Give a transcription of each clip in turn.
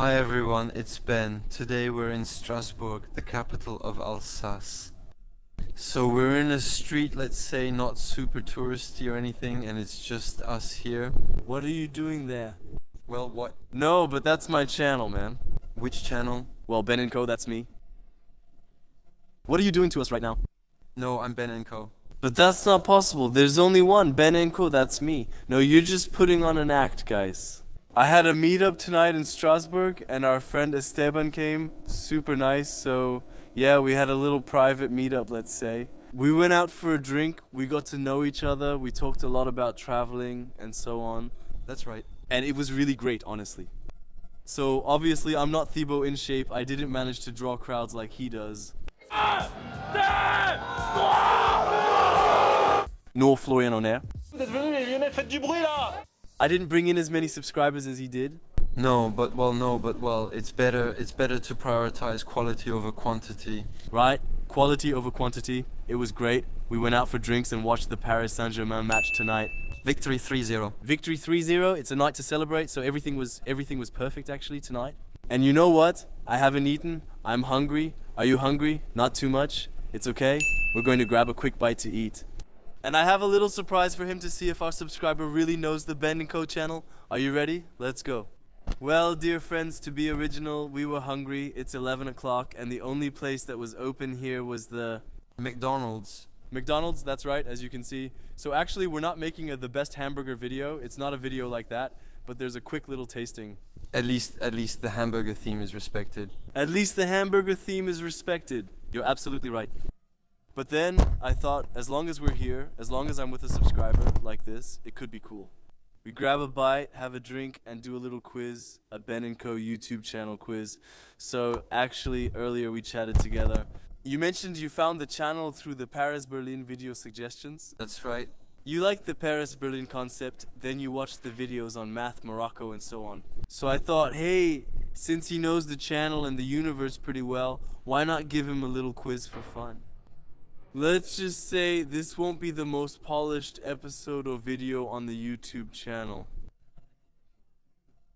Hi everyone, it's Ben. Today we're in Strasbourg, the capital of Alsace. So we're in a street, let's say not super touristy or anything, and it's just us here. What are you doing there? Well, what? No, but that's my channel, man. Which channel? Well, Ben & Co, that's me. What are you doing to us right now? No, I'm Ben & Co. But that's not possible. There's only one, Ben & Co, that's me. No, you're just putting on an act, guys. I had a meetup tonight in Strasbourg, and our friend Esteban came. Super nice, so yeah, we had a little private meetup, let's say. We went out for a drink, we got to know each other, we talked a lot about traveling and so on. That's right. And it was really great, honestly. So obviously I'm not Thibaut in shape, I didn't manage to draw crowds like he does. Nor Florian on air. I didn't bring in as many subscribers as he did. No, but it's better to prioritize quality over quantity. Right? Quality over quantity. It was great. We went out for drinks and watched the Paris Saint-Germain match tonight. Victory 3-0. Victory 3-0. It's a night to celebrate, so everything was perfect actually tonight. And you know what? I haven't eaten. I'm hungry. Are you hungry? Not too much. It's okay. We're going to grab a quick bite to eat. And I have a little surprise for him to see if our subscriber really knows the Ben & Co channel. Are you ready? Let's go. Well, dear friends, to be original, we were hungry. It's 11 o'clock, and the only place that was open here was the McDonald's. McDonald's, that's right, as you can see. So actually, we're not making the best hamburger video. It's not a video like that, but there's a quick little tasting. At least the hamburger theme is respected. At least the hamburger theme is respected. You're absolutely right. But then I thought, as long as we're here, as long as I'm with a subscriber like this, it could be cool. We grab a bite, have a drink, and do a little quiz, a Ben & Co YouTube channel quiz. So actually, earlier we chatted together. You mentioned you found the channel through the Paris-Berlin video suggestions. That's right. You liked the Paris-Berlin concept, then you watched the videos on math, Morocco, and so on. So I thought, hey, since he knows the channel and the universe pretty well, why not give him a little quiz for fun? Let's just say this won't be the most polished episode or video on the YouTube channel.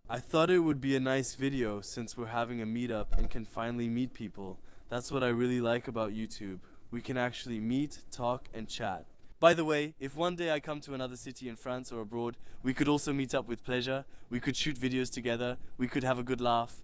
I thought it would be a nice video since we're having a meetup and can finally meet people. That's what I really like about YouTube. We can actually meet, talk, and chat. By the way, if one day I come to another city in France or abroad, we could also meet up with pleasure. We could shoot videos together. We could have a good laugh.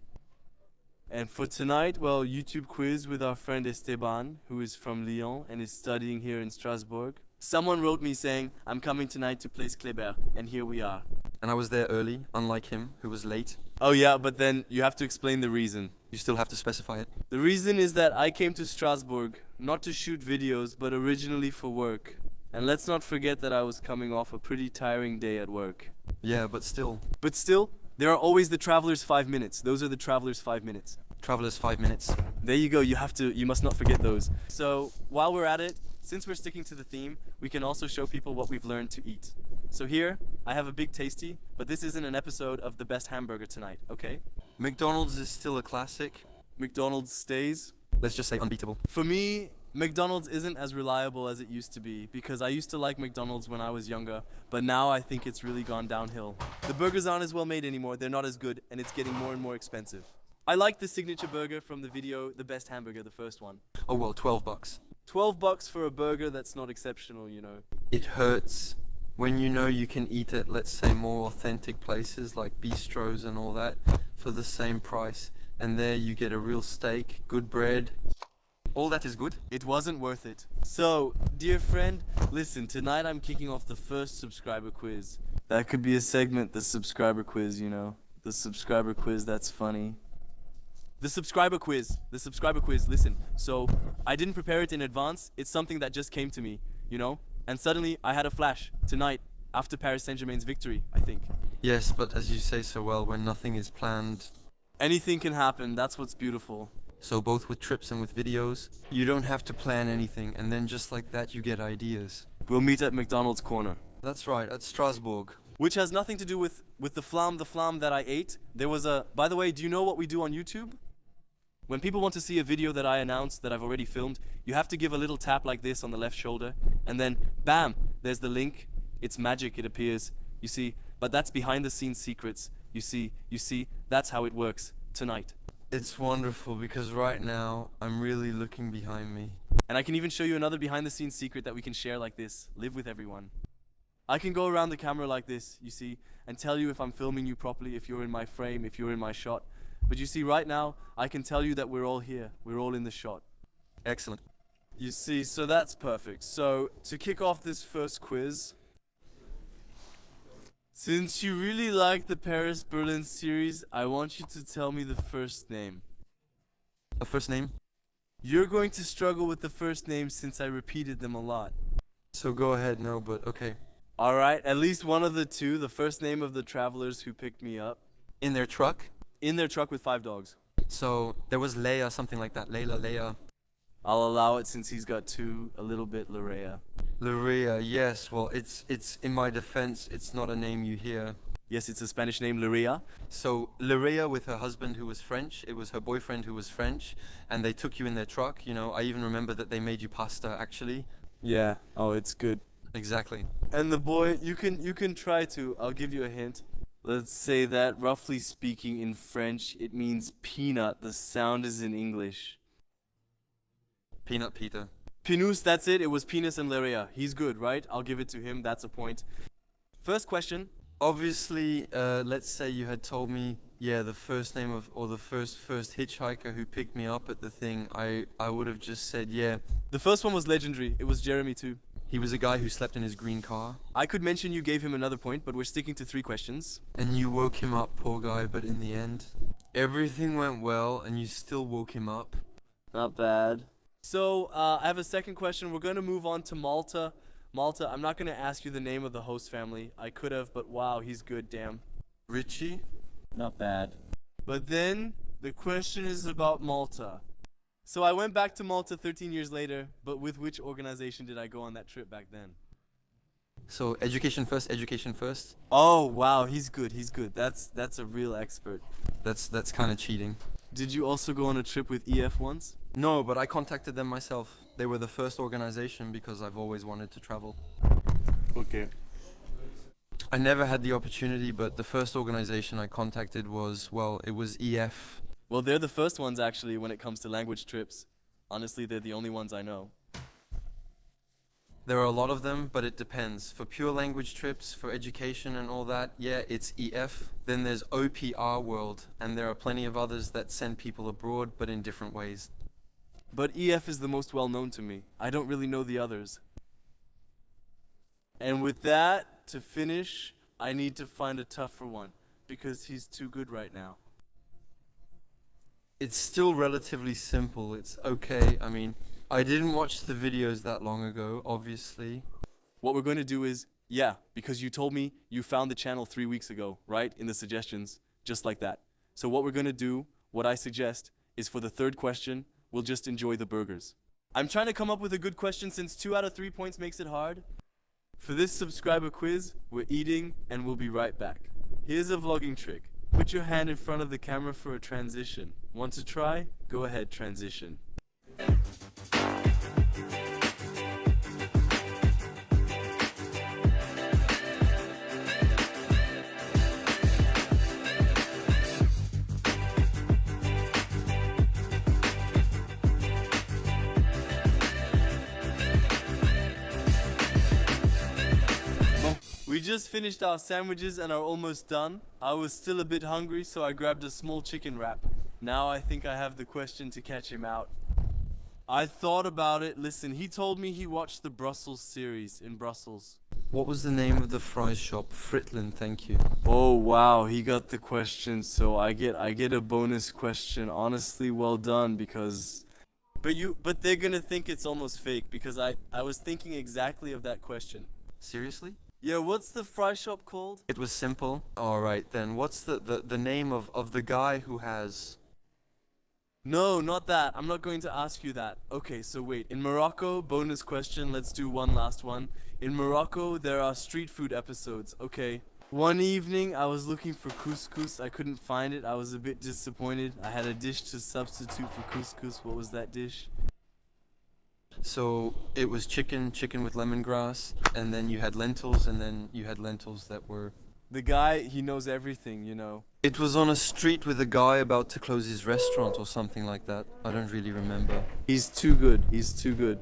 And for tonight, well, YouTube quiz with our friend Esteban, who is from Lyon and is studying here in Strasbourg. Someone wrote me saying, I'm coming tonight to Place Kléber, and here we are. And I was there early, unlike him, who was late. Oh yeah, but then you have to explain the reason. You still have to specify it. The reason is that I came to Strasbourg, not to shoot videos, but originally for work. And let's not forget that I was coming off a pretty tiring day at work. Yeah, but still. But still, there are always the traveler's 5 minutes. Those are the traveler's 5 minutes. Traveler's 5 minutes. There you go, you must not forget those. So, while we're at it, since we're sticking to the theme, we can also show people what we've learned to eat. So here, I have a big tasty, but this isn't an episode of the best hamburger tonight, okay? McDonald's is still a classic. McDonald's stays. Let's just say unbeatable. For me, McDonald's isn't as reliable as it used to be because I used to like McDonald's when I was younger, but now I think it's really gone downhill. The burgers aren't as well made anymore, they're not as good, and it's getting more and more expensive. I like the signature burger from the video, the best hamburger, the first one. Oh well, $12. $12 for a burger that's not exceptional, you know. It hurts when you know you can eat at, let's say, more authentic places like bistros and all that for the same price. And there you get a real steak, good bread. All that is good. It wasn't worth it. So, dear friend, listen, tonight I'm kicking off the first subscriber quiz. That could be a segment, the subscriber quiz, you know. The subscriber quiz, that's funny. The subscriber quiz, listen. So, I didn't prepare it in advance. It's something that just came to me, you know? And suddenly, I had a flash, tonight, after Paris Saint-Germain's victory, I think. Yes, but as you say so well, when nothing is planned... Anything can happen, that's what's beautiful. So both with trips and with videos, you don't have to plan anything, and then just like that you get ideas. We'll meet at McDonald's corner. That's right, at Strasbourg. Which has nothing to do with the flam that I ate. There was a... By the way, do you know what we do on YouTube? When people want to see a video that I announced that I've already filmed, you have to give a little tap like this on the left shoulder, and then, bam, there's the link. It's magic, it appears. You see, but that's behind the scenes secrets. You see, that's how it works. tonight. It's wonderful because right now I'm really looking behind me. And I can even show you another behind the scenes secret that we can share like this, live with everyone. I can go around the camera like this, you see, and tell you if I'm filming you properly, if you're in my frame, if you're in my shot. But you see, right now, I can tell you that we're all here. We're all in the shot. Excellent. You see, so that's perfect. So, to kick off this first quiz, since you really like the Paris-Berlin series, I want you to tell me the first name. A first name? You're going to struggle with the first names since I repeated them a lot. So go ahead, no, but okay. Alright, at least one of the two, the first name of the travelers who picked me up. In their truck? In their truck with 5 dogs. So there was Leia, something like that. Leia. I'll allow it since he's got 2, a little bit Larea. Larea, yes. Well, it's in my defense, it's not a name you hear. Yes, it's a Spanish name, Larea. So Larea with her husband who was French, it was her boyfriend who was French, and they took you in their truck, you know. I even remember that they made you pasta, actually. Yeah, oh, it's good. Exactly. And the boy, you can try to, I'll give you a hint. Let's say that, roughly speaking, in French, it means peanut. The sound is in English. Peanut Peter. Pinus, that's it. It was Penis and Larea. He's good, right? I'll give it to him. That's a point. First question. Obviously, let's say you had told me, yeah, the first name of, or the first hitchhiker who picked me up at the thing, I would have just said, yeah. The first one was legendary. It was Jeremy too. He was a guy who slept in his green car. I could mention you gave him another point, but we're sticking to 3 questions. And you woke him up, poor guy, but in the end, everything went well and you still woke him up. Not bad. So, I have a second question. We're going to move on to Malta. Malta, I'm not going to ask you the name of the host family. I could have, but wow, he's good, damn. Richie? Not bad. But then, the question is about Malta. So I went back to Malta 13 years later, but with which organization did I go on that trip back then? So, education first? Oh, wow, he's good. That's a real expert. That's kind of cheating. Did you also go on a trip with EF once? No, but I contacted them myself. They were the first organization because I've always wanted to travel. Okay. I never had the opportunity, but the first organization I contacted was, well, it was EF. Well, they're the first ones actually when it comes to language trips. Honestly, they're the only ones I know. There are a lot of them, but it depends. For pure language trips, for education and all that, yeah, it's EF. Then there's OPR World, and there are plenty of others that send people abroad, but in different ways. But EF is the most well known to me. I don't really know the others. And with that, to finish, I need to find a tougher one, because he's too good right now. It's still relatively simple. It's okay. I mean, I didn't watch the videos that long ago, obviously. What we're going to do is, yeah, because you told me you found the channel 3 weeks ago, right? In the suggestions, just like that. So what we're going to do, what I suggest, is for the third question, we'll just enjoy the burgers. I'm trying to come up with a good question since 2 out of 3 points makes it hard. For this subscriber quiz, we're eating and we'll be right back. Here's a vlogging trick. Put your hand in front of the camera for a transition. Want to try? Go ahead, transition. We just finished our sandwiches and are almost done. I was still a bit hungry, so I grabbed a small chicken wrap. Now I think I have the question to catch him out. I thought about it. Listen, he told me he watched the Brussels series in Brussels. What was the name of the fries shop? Fritlin, thank you. Oh wow, he got the question, so I get a bonus question. Honestly, well done, because but they're gonna think it's almost fake because I was thinking exactly of that question. Seriously? Yeah, what's the fry shop called? It was simple. Alright then, what's the name of the guy who has... No, not that. I'm not going to ask you that. Okay, so wait. In Morocco, bonus question, let's do one last one. In Morocco, there are street food episodes, okay? One evening, I was looking for couscous. I couldn't find it. I was a bit disappointed. I had a dish to substitute for couscous. What was that dish? So it was chicken with lemongrass, and then you had lentils, and then you had lentils that were... The guy, he knows everything, you know. It was on a street with a guy about to close his restaurant or something like that. I don't really remember. He's too good. He's too good.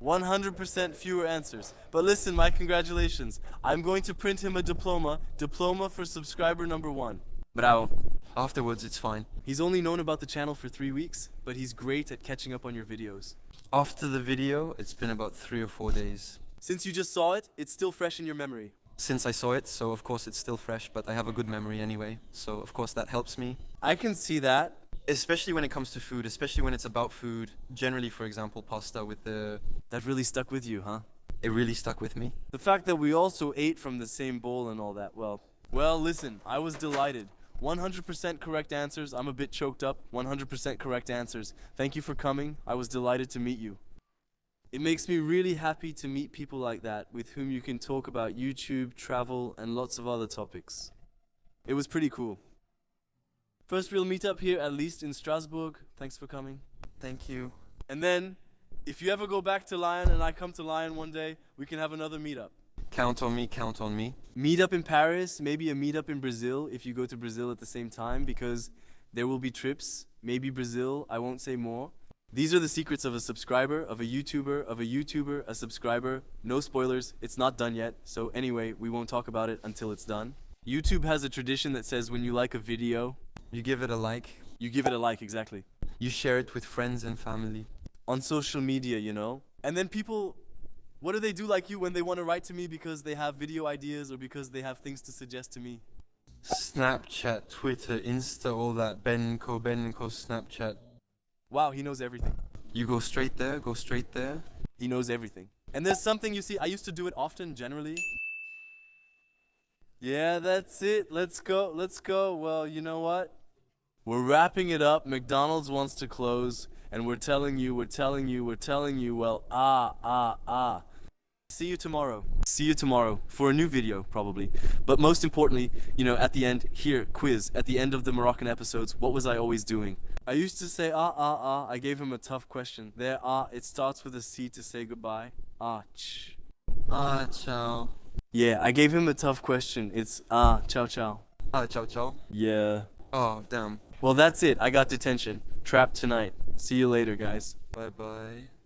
100% fewer answers. But listen, my congratulations. I'm going to print him a diploma. Diploma for subscriber number 1. Bravo. Afterwards, it's fine. He's only known about the channel for 3 weeks, but he's great at catching up on your videos. After the video, it's been about 3 or 4 days. Since you just saw it, it's still fresh in your memory. Since I saw it, so of course it's still fresh, but I have a good memory anyway. So of course that helps me. I can see that. Especially when it comes to food, especially when it's about food. Generally, for example, pasta with the... That really stuck with you, huh? It really stuck with me. The fact that we also ate from the same bowl and all that, well, listen, I was delighted. 100% correct answers. I'm a bit choked up. 100% correct answers. Thank you for coming. I was delighted to meet you. It makes me really happy to meet people like that with whom you can talk about YouTube, travel, and lots of other topics. It was pretty cool. First real meetup here, at least in Strasbourg. Thanks for coming. Thank you. And then, if you ever go back to Lyon and I come to Lyon one day, we can have another meetup. Count on me, count on me. Meetup in Paris, maybe a meetup in Brazil if you go to Brazil at the same time, because there will be trips. Maybe Brazil, I won't say more. These are the secrets of a subscriber, of a YouTuber, a subscriber. No spoilers, it's not done yet. So anyway, we won't talk about it until it's done. YouTube has a tradition that says when you like a video, you give it a like. You give it a like, exactly. You share it with friends and family. On social media, you know? And then people, what do they do like you when they want to write to me because they have video ideas or because they have things to suggest to me? Snapchat, Twitter, Insta, all that. Benko, Snapchat. Wow, he knows everything. You go straight there, go straight there. He knows everything. And there's something, you see, I used to do it often, generally. Yeah, that's it. Let's go, let's go. Well, you know what? We're wrapping it up. McDonald's wants to close. And we're telling you, well, See you tomorrow. See you tomorrow for a new video, probably. But most importantly, you know, at the end, here, quiz. At the end of the Moroccan episodes, what was I always doing? I used to say, I gave him a tough question. There, it starts with a C to say goodbye. Ch. Ciao. Yeah, I gave him a tough question. It's, ciao, ciao. Ciao, ciao. Yeah. Oh, damn. Well, that's it. I got detention. Trapped tonight. See you later, guys. Bye-bye.